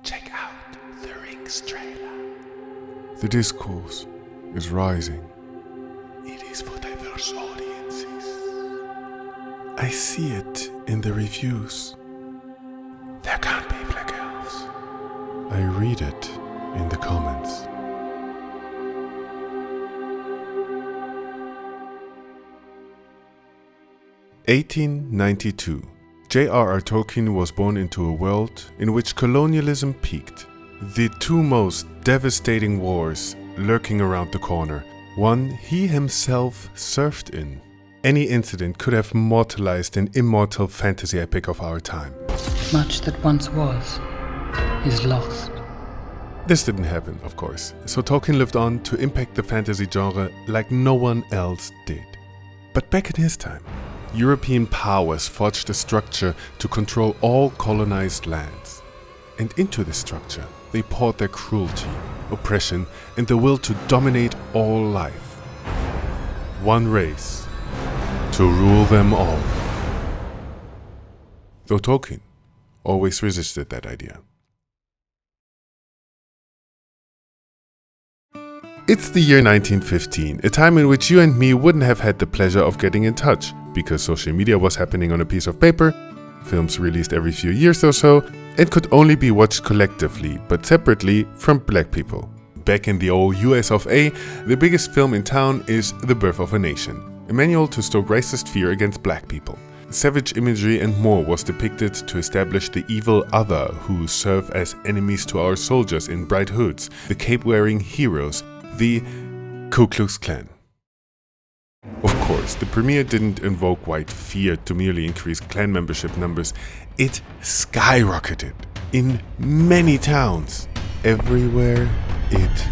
Check out the Rings trailer. The discourse is rising. It is for diverse audiences. I see it in the reviews. There can't be black elves. I read it in the comments. (1892). J.R.R. Tolkien was born into a world in which colonialism peaked. The two most devastating wars lurking around the corner. One he himself served in. Any incident could have mortalized an immortal fantasy epic of our time. Much that once was is lost. This didn't happen, of course, so Tolkien lived on to impact the fantasy genre like no one else did. But back in his time, European powers forged a structure to control all colonized lands. And into this structure, they poured their cruelty, oppression, and the will to dominate all life. One race, to rule them all. Though Tolkien always resisted that idea. It's the year 1915, a time in which you and me wouldn't have had the pleasure of getting in touch, because social media was happening on a piece of paper, films released every few years or so, and could only be watched collectively, but separately from black people. Back in the old US of A, the biggest film in town is The Birth of a Nation, a manual to stoke racist fear against black people. Savage imagery and more was depicted to establish the evil other who serve as enemies to our soldiers in bright hoods, the cape-wearing heroes, the Ku Klux Klan. Of course, the premiere didn't invoke white fear to merely increase Klan membership numbers. It skyrocketed in many towns. Everywhere it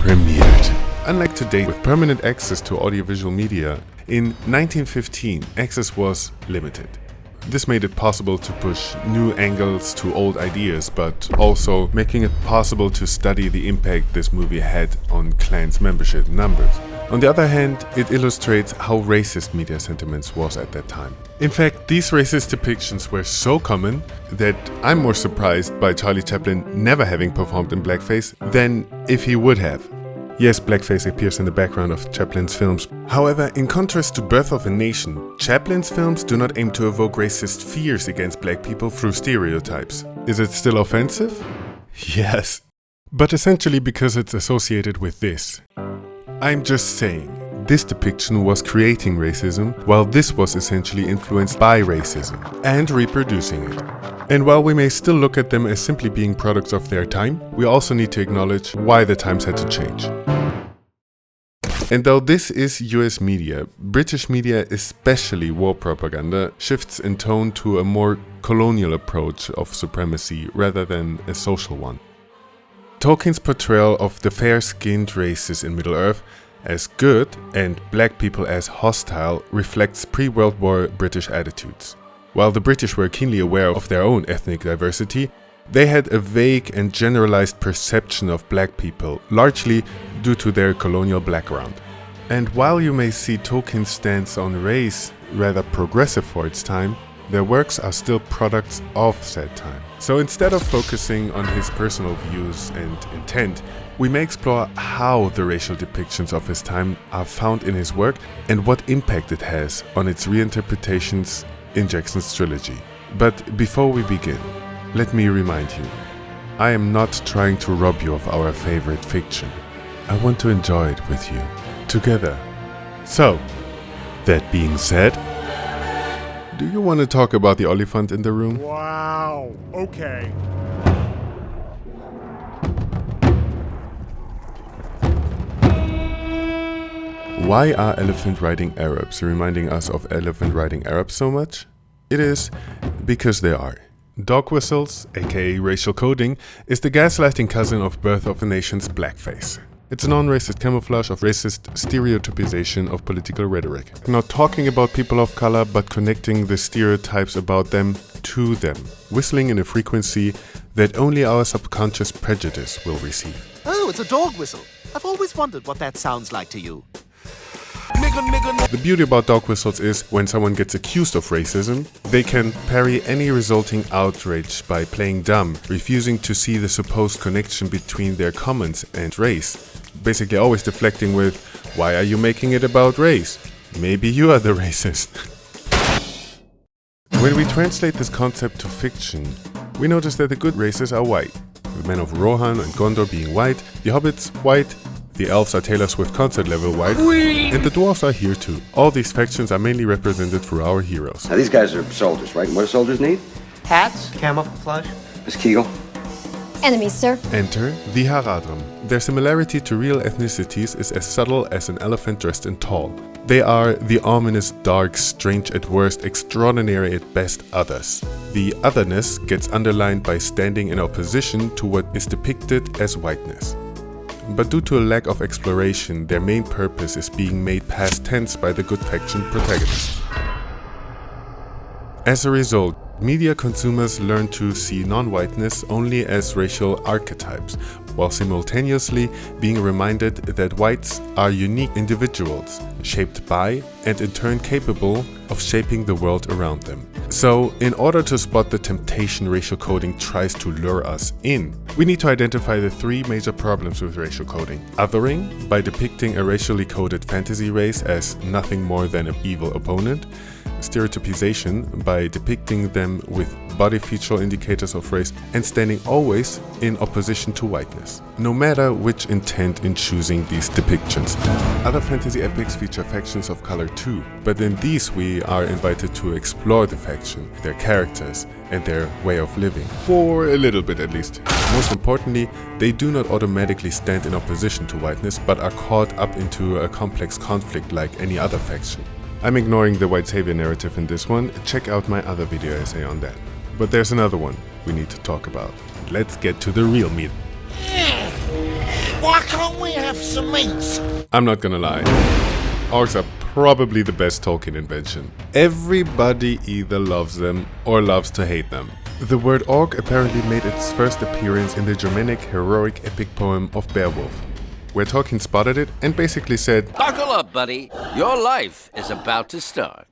premiered. Unlike today, with permanent access to audiovisual media, in 1915, access was limited. This made it possible to push new angles to old ideas, but also making it possible to study the impact this movie had on Klan's membership numbers. On the other hand, it illustrates how racist media sentiments was at that time. In fact, these racist depictions were so common that I'm more surprised by Charlie Chaplin never having performed in blackface than if he would have. Yes, blackface appears in the background of Chaplin's films. However, in contrast to Birth of a Nation, Chaplin's films do not aim to evoke racist fears against black people through stereotypes. Is it still offensive? Yes, but essentially because it's associated with this. I'm just saying, this depiction was creating racism, while this was essentially influenced by racism and reproducing it. And while we may still look at them as simply being products of their time, we also need to acknowledge why the times had to change. And though this is US media, British media, especially war propaganda, shifts in tone to a more colonial approach of supremacy rather than a social one. Tolkien's portrayal of the fair-skinned races in Middle-earth as good and black people as hostile reflects pre-World War British attitudes. While the British were keenly aware of their own ethnic diversity, they had a vague and generalized perception of black people, largely due to their colonial background. And while you may see Tolkien's stance on race rather progressive for its time, their works are still products of said time. So instead of focusing on his personal views and intent, we may explore how the racial depictions of his time are found in his work and what impact it has on its reinterpretations in Jackson's trilogy. But before we begin, let me remind you, I am not trying to rob you of our favorite fiction. I want to enjoy it with you, together. So, that being said, do you want to talk about the elephant in the room? Wow, okay. Why are elephant-riding Arabs reminding us of elephant-riding Arabs so much? It is because they are. Dogwhistles, aka racial coding, is the gaslighting cousin of Birth of a Nation's Blackface. It's a non-racist camouflage of racist stereotypization of political rhetoric. Not talking about people of color, but connecting the stereotypes about them to them, whistling in a frequency that only our subconscious prejudice will receive. Oh, it's a dog whistle. I've always wondered what that sounds like to you. The beauty about Dogwhistles is when someone gets accused of racism, they can parry any resulting outrage by playing dumb, refusing to see the supposed connection between their comments and race. Basically always deflecting with, why are you making it about race? Maybe you are the racist. When we translate this concept to fiction, we notice that the good races are white. The men of Rohan and Gondor being white, the Hobbits white, the elves are Taylor Swift concert level white, and the dwarves are here too. All these factions are mainly represented through our heroes. Now these guys are soldiers, right? And what do soldiers need? Hats, camouflage. Miss Kegel? Enemies, sir. Enter the Haradrim. Their similarity to real ethnicities is as subtle as an elephant dressed in tall. They are the ominous, dark, strange at worst, extraordinary at best others. The otherness gets underlined by standing in opposition to what is depicted as whiteness. But due to a lack of exploration, their main purpose is being made past tense by the good faction protagonists. As a result, media consumers learn to see non-whiteness only as racial archetypes, while simultaneously being reminded that whites are unique individuals, shaped by and in turn capable of shaping the world around them. So, in order to spot the temptation racial coding tries to lure us in, we need to identify the three major problems with racial coding. Othering, by depicting a racially coded fantasy race as nothing more than an evil opponent. Stereotypization, by depicting them with body feature indicators of race and standing always in opposition to whiteness, no matter which intent in choosing these depictions. Other fantasy epics feature factions of color too, but in these we are invited to explore the faction, their characters, and their way of living, for a little bit at least. Most importantly, they do not automatically stand in opposition to whiteness, but are caught up into a complex conflict like any other faction. I'm ignoring the white savior narrative in this one, check out my other video essay on that. But there's another one we need to talk about. Let's get to the real meat. Why can't we have some meat? I'm not gonna lie, orcs are probably the best Tolkien invention. Everybody either loves them or loves to hate them. The word orc apparently made its first appearance in the Germanic heroic epic poem of Beowulf, where Tolkien spotted it and basically said, "Buckle up, buddy. Your life is about to start."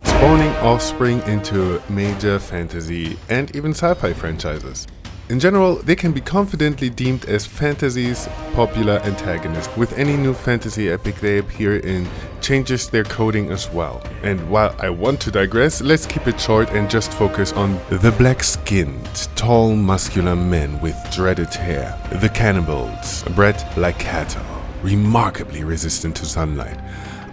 spawning offspring into major fantasy and even sci-fi franchises. In general, they can be confidently deemed as fantasy's popular antagonist. With any new fantasy epic they appear in, changes their coding as well. And while I want to digress, let's keep it short and just focus on the black-skinned, tall, muscular men with dreaded hair, the cannibals, bred like cattle, remarkably resistant to sunlight,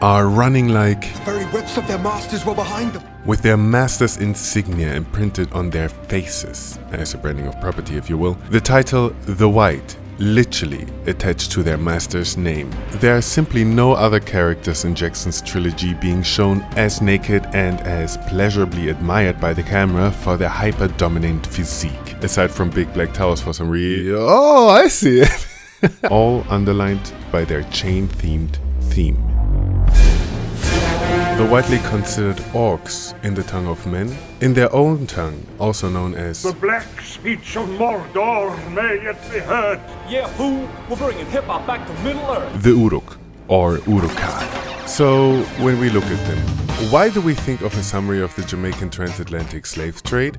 are running like The very whips of their masters were behind them. with their master's insignia imprinted on their faces, as a branding of property if you will. The title, The White, literally attached to their master's name. There are simply no other characters in Jackson's trilogy being shown as naked and as pleasurably admired by the camera for their hyper-dominant physique. Aside from big black towers for some reason. Oh, I see it! All underlined by their chain-themed theme. The widely considered orcs in the tongue of men, in their own tongue, also known as The black speech of Mordor may yet be heard. Yeah, fool, we're bringing hip-hop back to Middle-earth. the Uruk, or Uruk Hai. So, when we look at them, why do we think of a summary of the Jamaican transatlantic slave trade?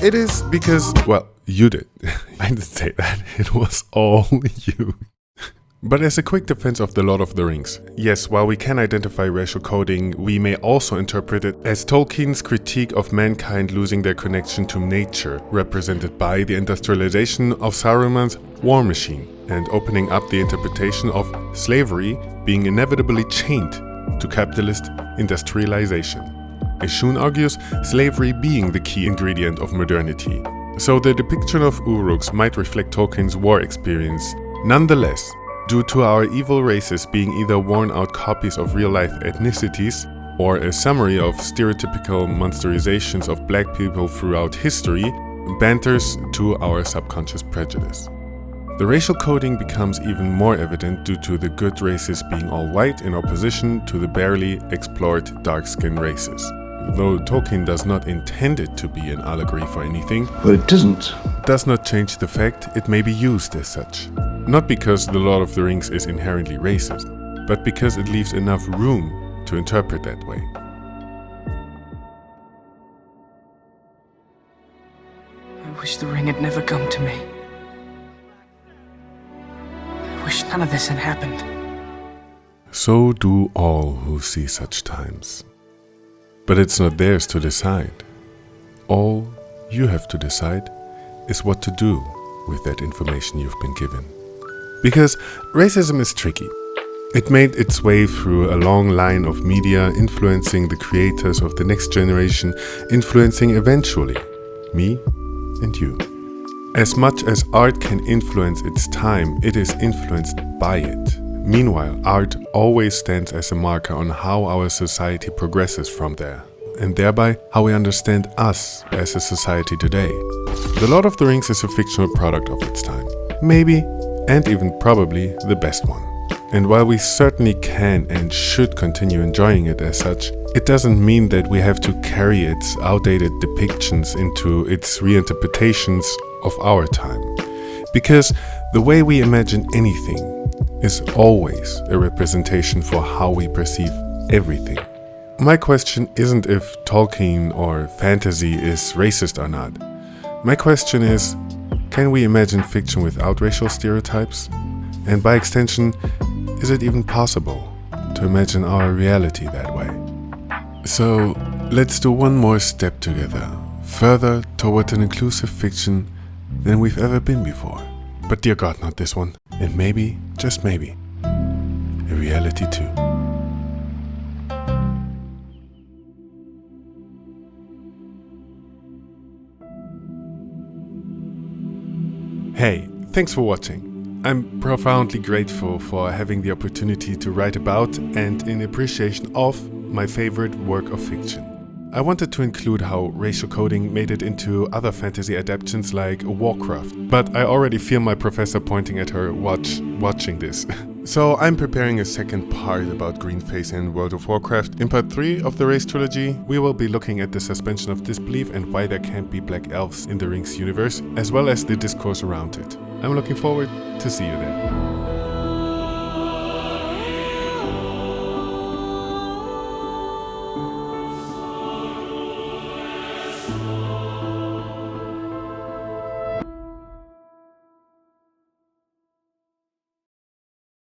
It is because, well, you did. I didn't say that, it was all you. But as a quick defense of The Lord of the Rings, yes, while we can identify racial coding, we may also interpret it as Tolkien's critique of mankind losing their connection to nature, represented by the industrialization of Saruman's war machine, and opening up the interpretation of slavery being inevitably chained to capitalist industrialization. Ishun argues slavery being the key ingredient of modernity. So the depiction of Uruks might reflect Tolkien's war experience. Nonetheless, due to our evil races being either worn-out copies of real-life ethnicities or a summary of stereotypical monsterizations of black people throughout history, banters to our subconscious prejudice. The racial coding becomes even more evident due to the good races being all white in opposition to the barely explored dark-skinned races. Though Tolkien does not intend it to be an allegory for anything, But it doesn't. does not change the fact it may be used as such. Not because The Lord of the Rings is inherently racist, but because it leaves enough room to interpret that way. I wish the ring had never come to me. I wish none of this had happened. So do all who see such times. But it's not theirs to decide. All you have to decide is what to do with that information you've been given. Because racism is tricky. It made its way through a long line of media, influencing the creators of the next generation, influencing eventually me and you. As much as art can influence its time, it is influenced by it. Meanwhile, art always stands as a marker on how our society progresses from there, and thereby how we understand us as a society today. The Lord of the Rings is a fictional product of its time. Maybe, and even probably, the best one. And while we certainly can and should continue enjoying it as such, it doesn't mean that we have to carry its outdated depictions into its reinterpretations of our time. Because the way we imagine anything is always a representation for how we perceive everything. My question isn't if Tolkien or fantasy is racist or not. My question is, can we imagine fiction without racial stereotypes? And by extension, is it even possible to imagine our reality that way? So, let's do one more step together, further toward an inclusive fiction than we've ever been before. But dear God, not this one. And maybe, just maybe, a reality too. Hey, thanks for watching. I'm profoundly grateful for having the opportunity to write about and in appreciation of my favorite work of fiction. I wanted to include how racial coding made it into other fantasy adaptations like Warcraft, but I already feel my professor pointing at her watching this. So I'm preparing a second part about Greenface in World of Warcraft. In part 3 of the Race Trilogy, we will be looking at the suspension of disbelief and why there can't be black elves in the Rings universe, as well as the discourse around it. I'm looking forward to see you there.